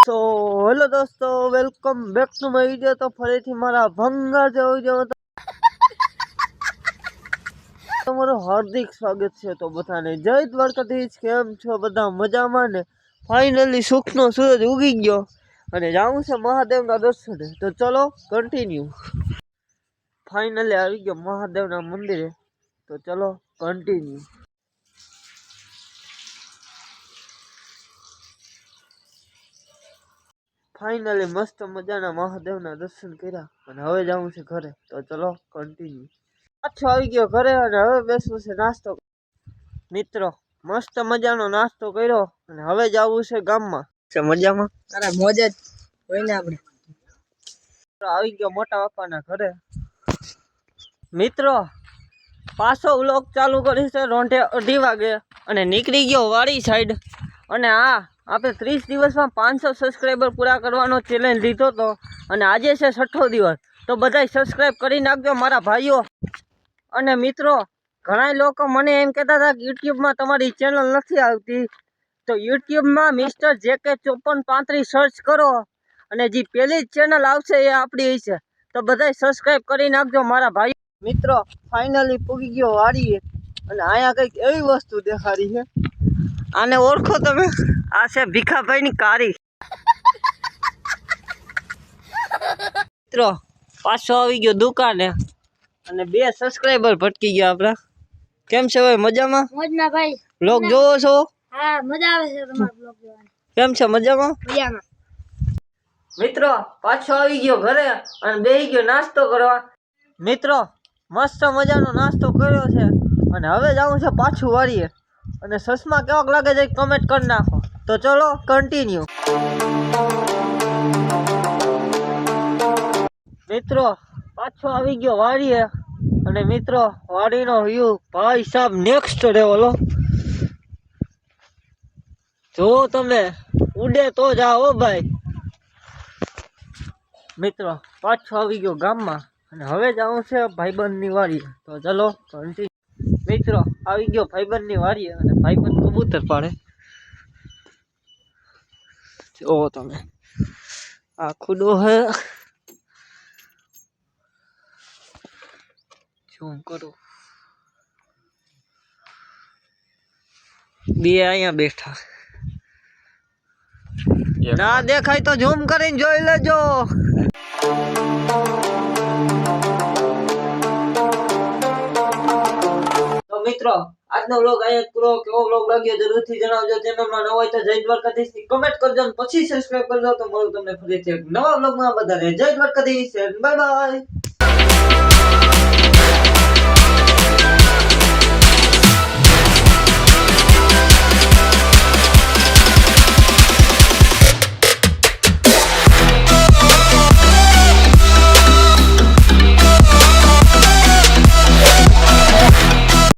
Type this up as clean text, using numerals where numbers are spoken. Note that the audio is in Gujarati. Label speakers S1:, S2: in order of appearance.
S1: સો હેલો દોસ્તો, welcome back to my video. તો ફરીથી મારા ભંગાર જેવો તમારું હાર્દિક સ્વાગત છે। તો બધાને જય દ્વારકાધીશ। કેમ છો બધા? મજામાં ને? ફાઇનલી સુખનો સૂરજ ઉગી ગયો અને જાવું છે મહાદેવના દર્શને। તો ચલો કન્ટિન્યુ। ફાઇનલી આવી ગયો મહાદેવના મંદિરે, તો ચલો કન્ટિન્યુ। ફાઇનલી મસ્ત મજાના મહાદેવના દર્શન કર્યા અને હવે જવું છે ઘરે, તો ચલો કન્ટિન્યુ। પાછો આવી ગયો ઘરે અને હવે બેસવું છે નાસ્તો। મિત્રો મસ્ત મજાનો નાસ્તો કર્યો અને હવે જવું છે ગામમાં। મજામાં?
S2: અરે મોજ જ હોય ને આપણે।
S1: આવી ગયો મોટા બાપાના ઘરે। મિત્રો પાછો વ્લોગ ચાલુ કરી છે રોંઢે 2:30 વાગે અને નીકળી ગયો વાડી સાઈડ। અને આપણે 30 દિવસમાં 500 સબસ્ક્રાઈબર પૂરા કરવાનો ચેલેન્જ લીધો હતો અને આજે છે 6ઠ્ઠો દિવસ। તો બધાય સબસ્ક્રાઈબ કરી નાખજો મારા ભાઈઓ અને મિત્રો। ઘણા લોકો મને એમ કહેતા હતા કે યુટ્યુબમાં તમારી ચેનલ નથી આવતી, તો યુટ્યુબમાં મિસ્ટર JK 5435 સર્ચ કરો અને જે પહેલી જ ચેનલ આવશે એ આપણી છે। તો બધાય સબસ્ક્રાઈબ કરી નાખજો મારા ભાઈ મિત્રો। ફાઇનલી પૂગી ગયો વાડીએ અને અહીંયા કંઈક એવી વસ્તુ દેખાડી છે, આને ઓળખો તમે? આ છે ભીખાભાઈની કારી। મિત્રો પાછો આવી ગયો દુકાને અને 2 સબસ્ક્રાઈબર ભટકી ગયા આપણા। કેમ છે ભાઈ? મજામાં?
S2: મોજના ભાઈ।
S1: બ્લોગ જોવો છો?
S2: હા, મજા આવે છે તમારો બ્લોગ જોવાની।
S1: કેમ છે? મજામાં?
S2: મજામાં।
S1: મિત્રો પાછો આવી ગયો ઘરે અને બેહી ગયો નાસ્તો કરવા। મિત્રો મસ્ત મજાનો નાસ્તો કર્યો છે અને હવે જવું છે પાછું વાળીએ। અને સસમા કેવાક લાગે છે કમેન્ટ કરી નાખો। તો ચલો કન્ટિન્યુ। મિત્રો પાછો આવી ગયો વાડીએ અને મિત્રો વાડીનો વ્યૂ ભાઈ સાહેબ નેક્સ્ટ લેવલ। જો તમે ઉડે તો જાઓ ભાઈ। મિત્રો પાછો આવી ગયો ગામમાં અને હવે જવું છે ભાઈબંધની વાડીએ। તો ચલો કન્ટિન્યુ। મિત્રો આવી ગયો ભાઈબંધની વાડીએ અને ભાઈબંધ કબૂતર પાડે। જો તમે આ ખુડો હે, ઝૂમ કરું, બે અહીંયા બેઠા ના દેખાય તો ઝૂમ કરીને જોઈ લેજો। તો મિત્રો આજનો વ્લોગ અહીંયા પૂરો। કેવો વ્લોગ લાગ્યો જરૂરથી જણાવજો। ચેનલમાં નવા હોય તો જય દ્વારકાધીશ ની કમેન્ટ કરજો અને પછી સબસ્ક્રાઇબ કરજો। તો મળું તમને ફરીથી એક નવા વ્લોગમાં। બધાને જય દ્વારકાધીશ, બાય બાય।